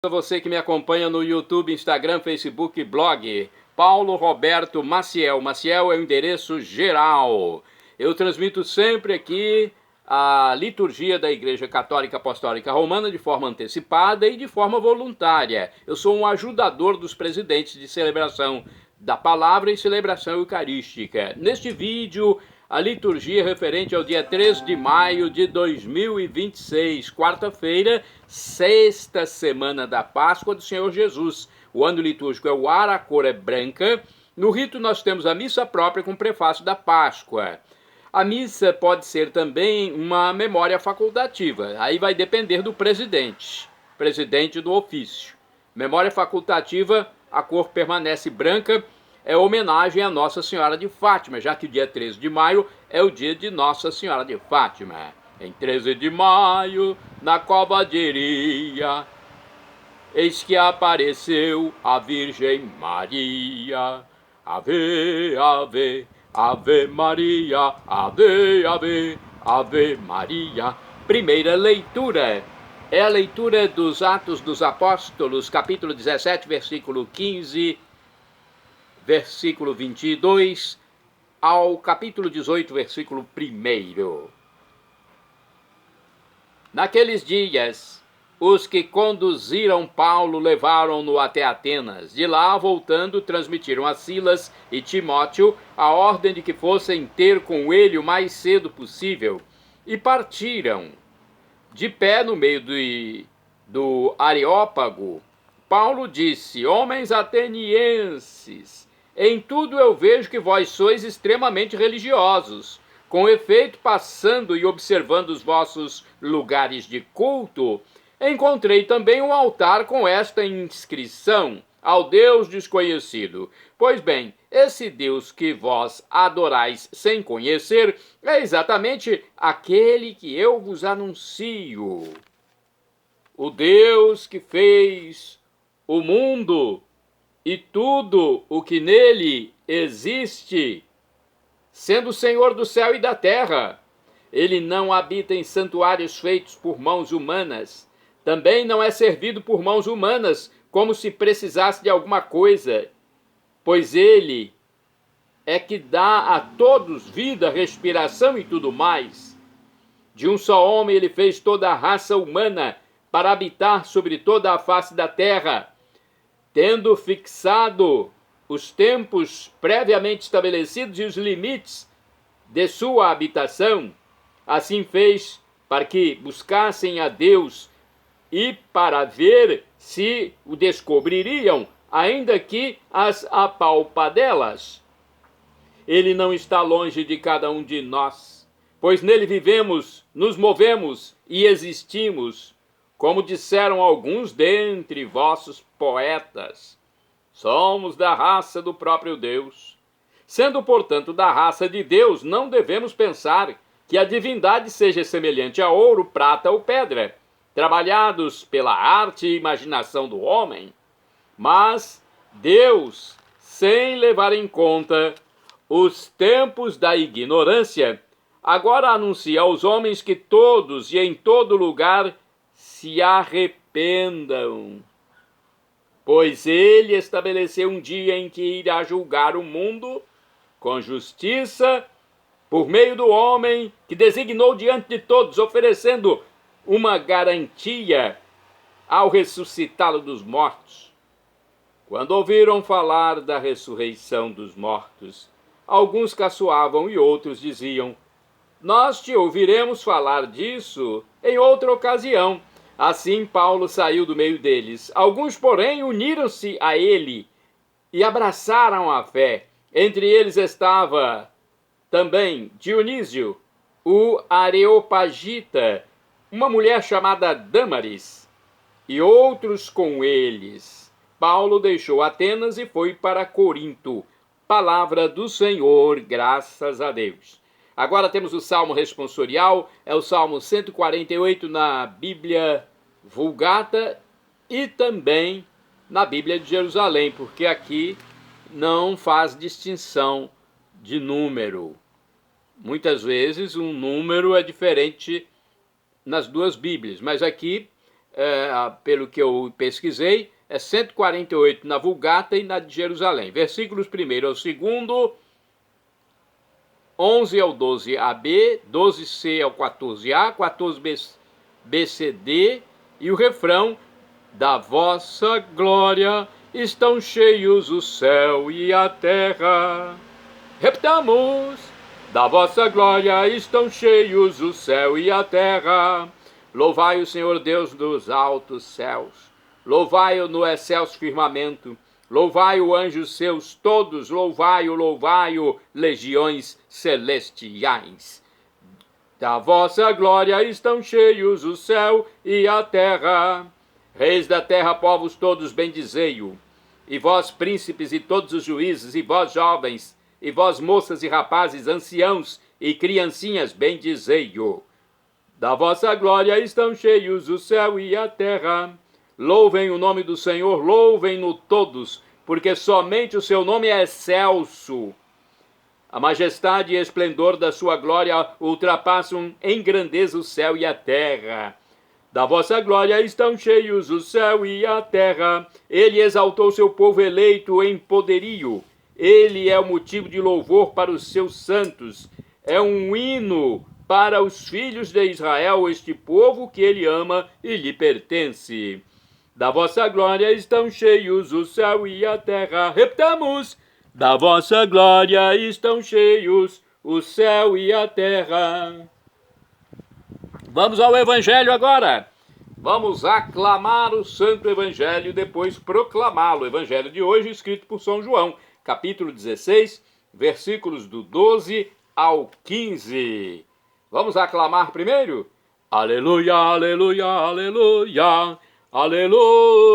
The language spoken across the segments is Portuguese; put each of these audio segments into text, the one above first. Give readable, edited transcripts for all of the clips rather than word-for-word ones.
A você que me acompanha no YouTube, Instagram, Facebook e blog, Paulo Roberto Maciel. Maciel é o endereço geral. Eu transmito sempre aqui a liturgia da Igreja Católica Apostólica Romana de forma antecipada e de forma voluntária. Eu sou um ajudador dos presidentes de celebração da palavra e celebração eucarística. Neste vídeo, a liturgia referente ao dia 3 de maio de 2026, quarta-feira, sexta semana da Páscoa do Senhor Jesus. O ano litúrgico é o ar, a cor é branca. No rito nós temos a missa própria com o prefácio da Páscoa. A missa pode ser também uma memória facultativa, aí vai depender do presidente do ofício. Memória facultativa, a cor permanece branca, é homenagem a Nossa Senhora de Fátima, já que o dia 13 de maio é o dia de Nossa Senhora de Fátima. Em 13 de maio, na cova de Iria, eis que apareceu a Virgem Maria. Ave, ave, ave Maria, ave, ave, ave Maria. Primeira leitura é a leitura dos Atos dos Apóstolos, capítulo 17, versículo 15, versículo 22, ao capítulo 18, versículo 1. Naqueles dias, os que conduziram Paulo levaram-no até Atenas. De lá, voltando, transmitiram a Silas e Timóteo a ordem de que fossem ter com ele o mais cedo possível, e partiram. De pé no meio do Areópago, Paulo disse: Homens atenienses, em tudo eu vejo que vós sois extremamente religiosos. Com efeito, passando e observando os vossos lugares de culto, encontrei também um altar com esta inscrição: ao Deus desconhecido. Pois bem, esse Deus que vós adorais sem conhecer é exatamente aquele que eu vos anuncio. O Deus que fez o mundo e tudo o que nele existe, sendo o Senhor do céu e da terra. Ele não habita em santuários feitos por mãos humanas. Também não é servido por mãos humanas, como se precisasse de alguma coisa, pois ele é que dá a todos vida, respiração e tudo mais. De um só homem ele fez toda a raça humana para habitar sobre toda a face da terra, tendo fixado os tempos previamente estabelecidos e os limites de sua habitação. Assim fez para que buscassem a Deus e para ver se o descobririam, ainda que as apalpadelas. Ele não está longe de cada um de nós, pois nele vivemos, nos movemos e existimos. Como disseram alguns dentre vossos poetas, somos da raça do próprio Deus. Sendo, portanto, da raça de Deus, não devemos pensar que a divindade seja semelhante a ouro, prata ou pedra, trabalhados pela arte e imaginação do homem. Mas Deus, sem levar em conta os tempos da ignorância, agora anuncia aos homens que todos e em todo lugar se arrependam, pois ele estabeleceu um dia em que irá julgar o mundo com justiça por meio do homem que designou diante de todos, oferecendo uma garantia ao ressuscitá-lo dos mortos. Quando ouviram falar da ressurreição dos mortos, alguns caçoavam e outros diziam: nós te ouviremos falar disso em outra ocasião. Assim Paulo saiu do meio deles. Alguns, porém, uniram-se a ele e abraçaram a fé. Entre eles estava também Dionísio, o Areopagita, uma mulher chamada Dâmaris, e outros com eles. Paulo deixou Atenas e foi para Corinto. Palavra do Senhor, graças a Deus. Agora temos o Salmo responsorial, é o Salmo 148 na Bíblia Vulgata e também na Bíblia de Jerusalém, porque aqui não faz distinção de número. Muitas vezes um número é diferente nas duas Bíblias, mas aqui pelo que eu pesquisei, é 148 na Vulgata e na de Jerusalém. Versículos 1 ao 2, 11 ao 12ab, 12c ao 14a, 14bcd e o refrão: da vossa glória estão cheios o céu e a terra. Repitamos: da vossa glória estão cheios o céu e a terra. Louvai o Senhor Deus dos altos céus, louvai-o no excelso firmamento, louvai-o anjos seus todos, louvai-o, legiões celestiais. Da vossa glória estão cheios o céu e a terra. Reis da terra, povos todos, bendizei-o. E vós, príncipes, e todos os juízes, e vós, jovens, e vós, moças e rapazes, anciãos e criancinhas, bendizei-o. Da vossa glória estão cheios o céu e a terra. Louvem o nome do Senhor, louvem-no todos, porque somente o seu nome é excelso. A majestade e esplendor da sua glória ultrapassam em grandeza o céu e a terra. Da vossa glória estão cheios o céu e a terra. Ele exaltou seu povo eleito em poderio. Ele é o motivo de louvor para os seus santos. É um hino para os filhos de Israel, este povo que ele ama e lhe pertence. Da vossa glória estão cheios o céu e a terra. Repitamos: da vossa glória estão cheios o céu e a terra. Vamos ao Evangelho agora. Vamos aclamar o Santo Evangelho e depois proclamá-lo. O Evangelho de hoje, escrito por São João, capítulo 16, versículos do 12 ao 15. Vamos aclamar primeiro? Aleluia, aleluia, aleluia, aleluia.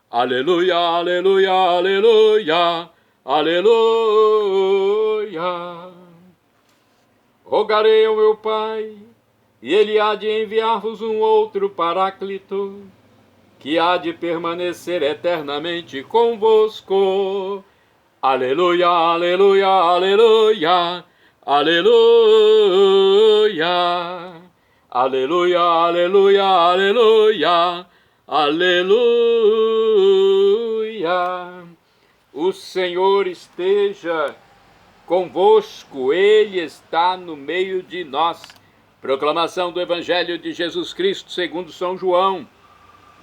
Aleluia, aleluia, aleluia, aleluia. Rogarei ao meu Pai, e ele há de enviar-vos um outro Paráclito, que há de permanecer eternamente convosco. Aleluia, aleluia, aleluia, aleluia. Aleluia, aleluia, aleluia, aleluia. O Senhor esteja convosco, Ele está no meio de nós. Proclamação do Evangelho de Jesus Cristo segundo São João.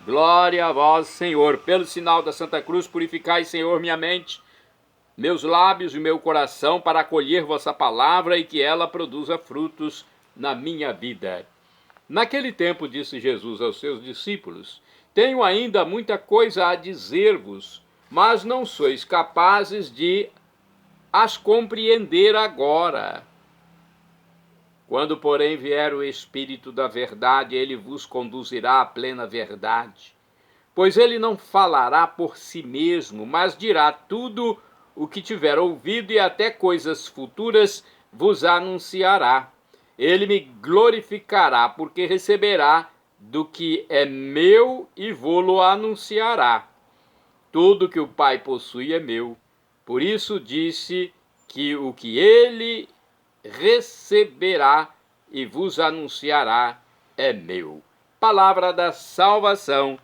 Glória a vós, Senhor. Pelo sinal da Santa Cruz, purificai, Senhor, minha mente, meus lábios e meu coração, para acolher vossa palavra e que ela produza frutos na minha vida. Naquele tempo, disse Jesus aos seus discípulos: tenho ainda muita coisa a dizer-vos, mas não sois capazes de as compreender agora. Quando, porém, vier o Espírito da verdade, ele vos conduzirá à plena verdade. Pois ele não falará por si mesmo, mas dirá tudo o que tiver ouvido e até coisas futuras vos anunciará. Ele me glorificará, porque receberá do que é meu e vô-lo anunciará. Tudo que o Pai possui é meu. Por isso disse que o que ele receberá e vos anunciará é meu. Palavra da salvação.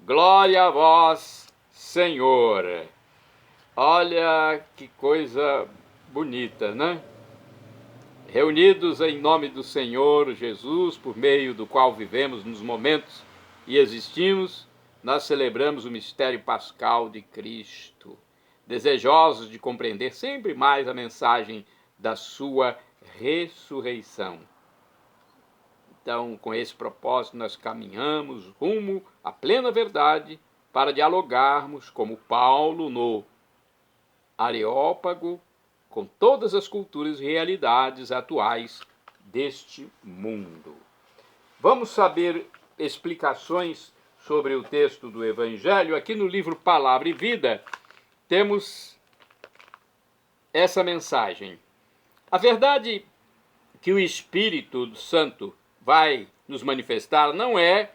Glória a vós, Senhor. Olha que coisa bonita, né? Reunidos em nome do Senhor Jesus, por meio do qual vivemos nos momentos e existimos, nós celebramos o mistério pascal de Cristo, desejosos de compreender sempre mais a mensagem da sua ressurreição. Então, com esse propósito, nós caminhamos rumo à plena verdade para dialogarmos, como Paulo no Areópago, com todas as culturas e realidades atuais deste mundo. Vamos saber explicações sobre o texto do Evangelho. Aqui no livro Palavra e Vida, temos essa mensagem. A verdade que o Espírito Santo vai nos manifestar não é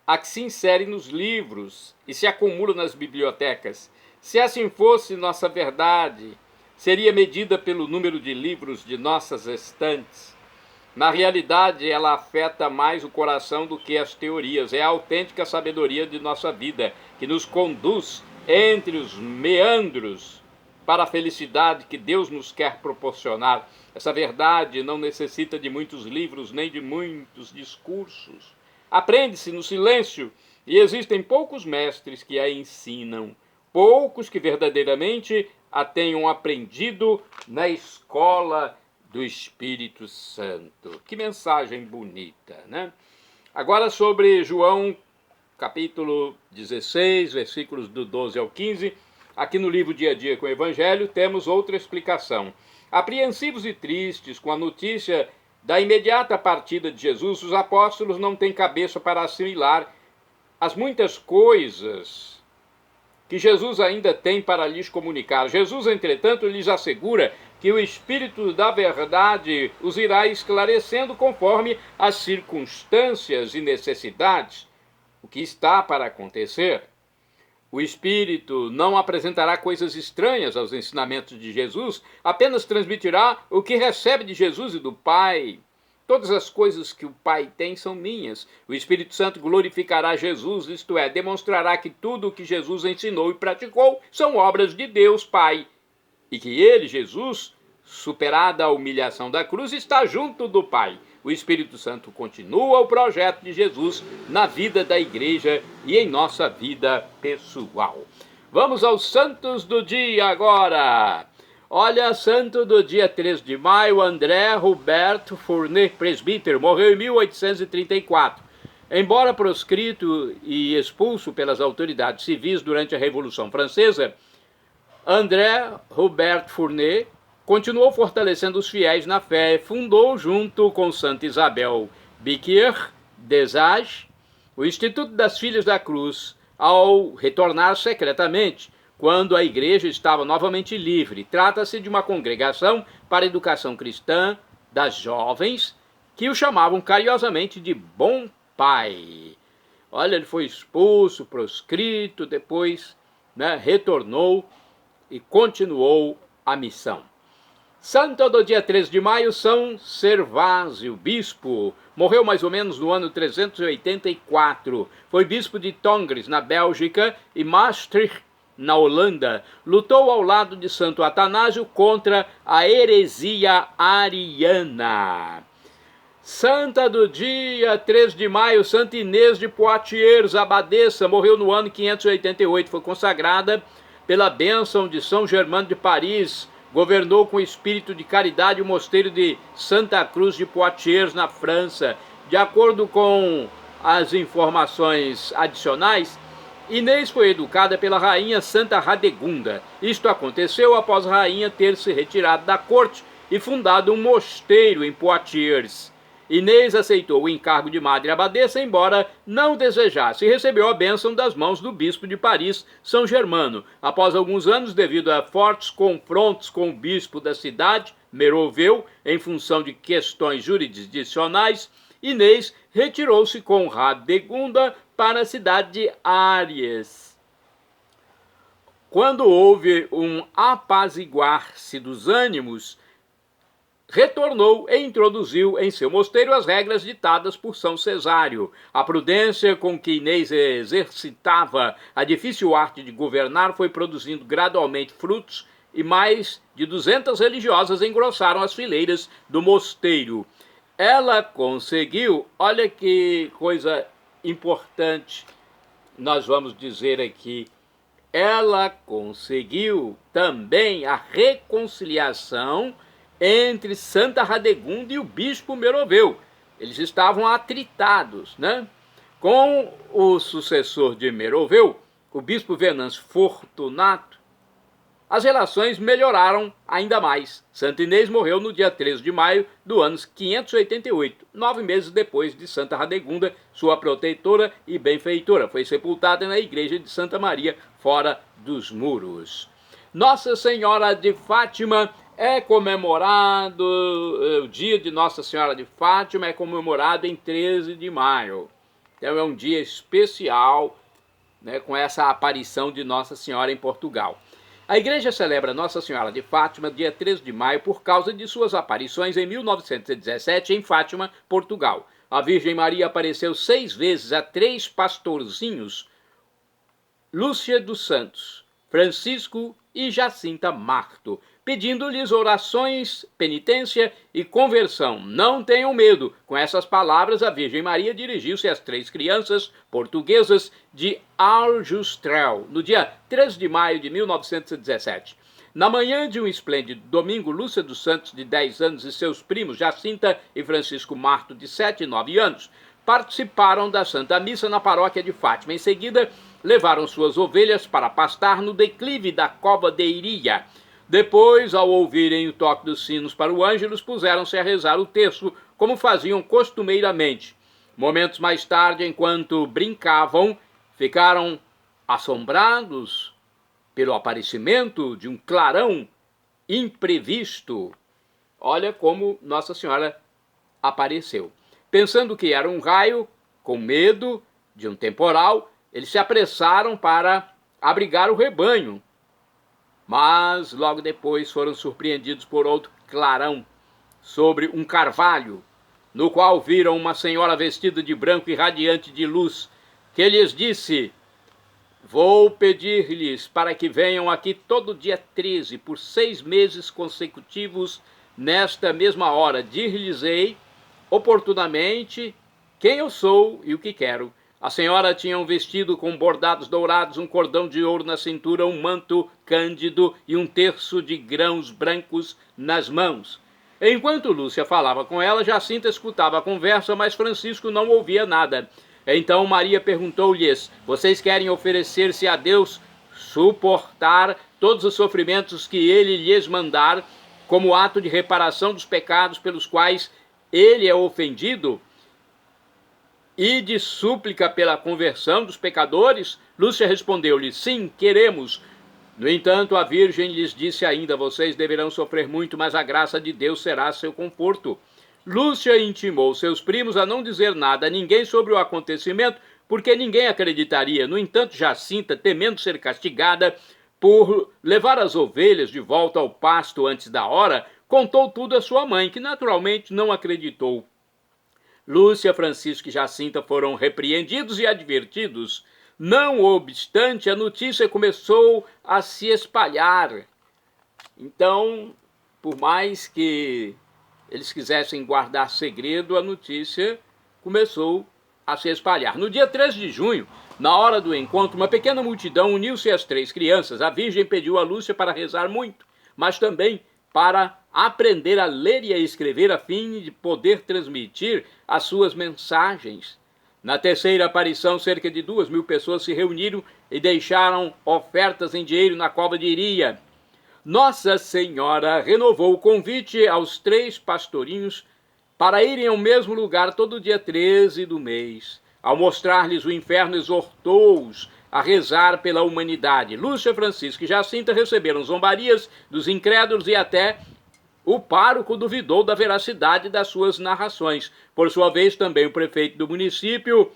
a que se insere nos livros e se acumula nas bibliotecas. Se assim fosse, nossa verdade seria medida pelo número de livros de nossas estantes. Na realidade, ela afeta mais o coração do que as teorias. É a autêntica sabedoria de nossa vida, que nos conduz entre os meandros para a felicidade que Deus nos quer proporcionar. Essa verdade não necessita de muitos livros, nem de muitos discursos. Aprende-se no silêncio, e existem poucos mestres que a ensinam, poucos que verdadeiramente a tenham aprendido na escola do Espírito Santo. Que mensagem bonita, né? Agora sobre João, capítulo 16, versículos do 12 ao 15, aqui no livro Dia a Dia com o Evangelho, temos outra explicação. Apreensivos e tristes com a notícia da imediata partida de Jesus, os apóstolos não têm cabeça para assimilar as muitas coisas que Jesus ainda tem para lhes comunicar. Jesus, entretanto, lhes assegura que o Espírito da verdade os irá esclarecendo conforme as circunstâncias e necessidades, o que está para acontecer. O Espírito não apresentará coisas estranhas aos ensinamentos de Jesus, apenas transmitirá o que recebe de Jesus e do Pai. Todas as coisas que o Pai tem são minhas. O Espírito Santo glorificará Jesus, isto é, demonstrará que tudo o que Jesus ensinou e praticou são obras de Deus Pai. E que ele, Jesus, superada a humilhação da cruz, está junto do Pai. O Espírito Santo continua o projeto de Jesus na vida da igreja e em nossa vida pessoal. Vamos aos santos do dia agora. Olha, santo do dia 3 de maio, André Roberto Fournet, presbítero, morreu em 1834. Embora proscrito e expulso pelas autoridades civis durante a Revolução Francesa, André Roberto Fournet continuou fortalecendo os fiéis na fé e fundou, junto com Santa Isabel Biquier Desage, o Instituto das Filhas da Cruz, ao retornar secretamente, quando a igreja estava novamente livre. Trata-se de uma congregação para a educação cristã das jovens, que o chamavam carinhosamente de Bom Pai. Olha, ele foi expulso, proscrito, depois retornou e continuou a missão. Santo do dia 3 de maio, São Servásio, bispo. Morreu mais ou menos no ano 384. Foi bispo de Tongres, na Bélgica, e Maastricht, na Holanda. Lutou ao lado de Santo Atanásio contra a heresia ariana. Santa do dia 3 de maio, Santa Inês de Poitiers, abadesa, morreu no ano 588. Foi consagrada pela bênção de São Germano de Paris. Governou com espírito de caridade o mosteiro de Santa Cruz de Poitiers, na França. De acordo com as informações adicionais, Inês foi educada pela rainha Santa Radegunda. Isto aconteceu após a rainha ter se retirado da corte e fundado um mosteiro em Poitiers. Inês aceitou o encargo de madre abadesa, embora não desejasse, e recebeu a bênção das mãos do bispo de Paris, São Germano. Após alguns anos, devido a fortes confrontos com o bispo da cidade, Meroveu, em função de questões jurisdicionais, Inês retirou-se com Radegunda para a cidade de Áries. Quando houve um apaziguar-se dos ânimos, retornou e introduziu em seu mosteiro as regras ditadas por São Cesário. A prudência com que Inês exercitava a difícil arte de governar foi produzindo gradualmente frutos, e mais de 200 religiosas engrossaram as fileiras do mosteiro. Ela conseguiu, olha que coisa importante nós vamos dizer aqui, ela conseguiu também a reconciliação entre Santa Radegunda e o bispo Meroveu. Eles estavam atritados, Com o sucessor de Meroveu, o bispo Venâncio Fortunato, as relações melhoraram ainda mais. Santa Inês morreu no dia 13 de maio do ano 588, 9 meses depois de Santa Radegunda, sua protetora e benfeitora. Foi sepultada na igreja de Santa Maria, fora dos muros. Nossa Senhora de Fátima é comemorado, o dia de Nossa Senhora de Fátima é comemorado em 13 de maio. Então é um dia especial, com essa aparição de Nossa Senhora em Portugal. A igreja celebra Nossa Senhora de Fátima dia 13 de maio por causa de suas aparições em 1917 em Fátima, Portugal. A Virgem Maria apareceu 6 vezes a 3 pastorzinhos, Lúcia dos Santos, Francisco e Jacinta Marto, pedindo-lhes orações, penitência e conversão. Não tenham medo. Com essas palavras, a Virgem Maria dirigiu-se às 3 crianças portuguesas de Aljustrel, no dia 3 de maio de 1917. Na manhã de um esplêndido domingo, Lúcia dos Santos, de 10 anos, e seus primos Jacinta e Francisco Marto, de 7 e 9 anos, participaram da Santa Missa na paróquia de Fátima. Em seguida, levaram suas ovelhas para pastar no declive da cova de Iria. Depois, ao ouvirem o toque dos sinos para o ângelus, puseram-se a rezar o terço, como faziam costumeiramente. Momentos mais tarde, enquanto brincavam, ficaram assombrados pelo aparecimento de um clarão imprevisto. Olha como Nossa Senhora apareceu. Pensando que era um raio, com medo de um temporal, eles se apressaram para abrigar o rebanho. Mas logo depois foram surpreendidos por outro clarão sobre um carvalho, no qual viram uma senhora vestida de branco e radiante de luz, que lhes disse: vou pedir-lhes para que venham aqui todo dia 13, por 6 meses consecutivos, nesta mesma hora. Dir-lhes-ei oportunamente quem eu sou e o que quero. A senhora tinha um vestido com bordados dourados, um cordão de ouro na cintura, um manto cândido e um terço de grãos brancos nas mãos. Enquanto Lúcia falava com ela, Jacinta escutava a conversa, mas Francisco não ouvia nada. Então Maria perguntou-lhes: vocês querem oferecer-se a Deus, suportar todos os sofrimentos que ele lhes mandar, como ato de reparação dos pecados pelos quais ele é ofendido, e de súplica pela conversão dos pecadores? Lúcia respondeu-lhe: sim, queremos. No entanto, a Virgem lhes disse ainda: vocês deverão sofrer muito, mas a graça de Deus será seu conforto. Lúcia intimou seus primos a não dizer nada a ninguém sobre o acontecimento, porque ninguém acreditaria. No entanto, Jacinta, temendo ser castigada por levar as ovelhas de volta ao pasto antes da hora, contou tudo à sua mãe, que naturalmente não acreditou. Lúcia, Francisco e Jacinta foram repreendidos e advertidos. Não obstante, a notícia começou a se espalhar. Então, por mais que eles quisessem guardar segredo, a notícia começou a se espalhar. No dia 3 de junho, na hora do encontro, uma pequena multidão uniu-se às 3 crianças. A Virgem pediu a Lúcia para rezar muito, mas também para aprender a ler e a escrever, a fim de poder transmitir as suas mensagens. Na terceira aparição, cerca de 2.000 pessoas se reuniram e deixaram ofertas em dinheiro na cova de Iria. Nossa Senhora renovou o convite aos 3 pastorinhos para irem ao mesmo lugar todo dia 13 do mês. Ao mostrar-lhes o inferno, exortou-os a rezar pela humanidade. Lúcia, Francisco e Jacinta receberam zombarias dos incrédulos e até o pároco duvidou da veracidade das suas narrações. Por sua vez, também o prefeito do município,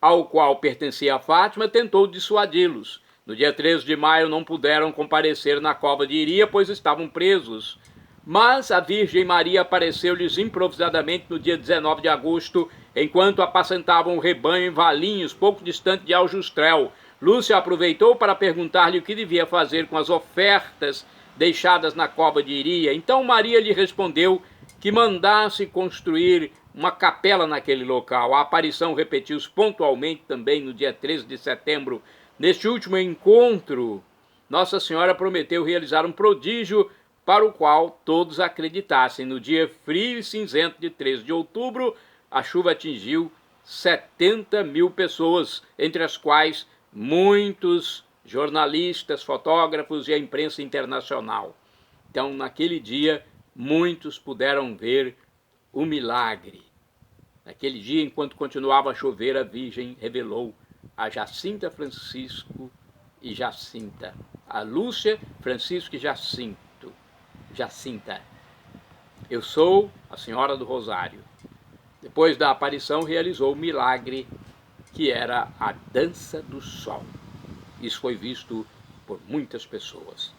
ao qual pertencia a Fátima, tentou dissuadi-los. No dia 13 de maio não puderam comparecer na cova de Iria, pois estavam presos. Mas a Virgem Maria apareceu-lhes improvisadamente no dia 19 de agosto, enquanto apacentavam o rebanho em Valinhos, pouco distante de Aljustrel. Lúcia aproveitou para perguntar-lhe o que devia fazer com as ofertas deixadas na cova de Iria. Então Maria lhe respondeu que mandasse construir uma capela naquele local. A aparição repetiu-se pontualmente também no dia 13 de setembro. Neste último encontro, Nossa Senhora prometeu realizar um prodígio para o qual todos acreditassem. No dia frio e cinzento de 13 de outubro, a chuva atingiu 70.000 pessoas, entre as quais muitos jornalistas, fotógrafos e a imprensa internacional. Então, naquele dia, muitos puderam ver o milagre. Naquele dia, enquanto continuava a chover, a Virgem revelou a Jacinta, Francisco e Jacinta. A Lúcia, Francisco e Jacinta: eu sou a Senhora do Rosário. Depois da aparição, realizou o milagre, que era a dança do sol. Isso foi visto por muitas pessoas.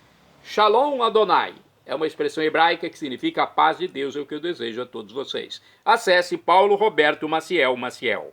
Shalom Adonai é uma expressão hebraica que significa a paz de Deus, é o que eu desejo a todos vocês. Acesse Paulo Roberto Maciel.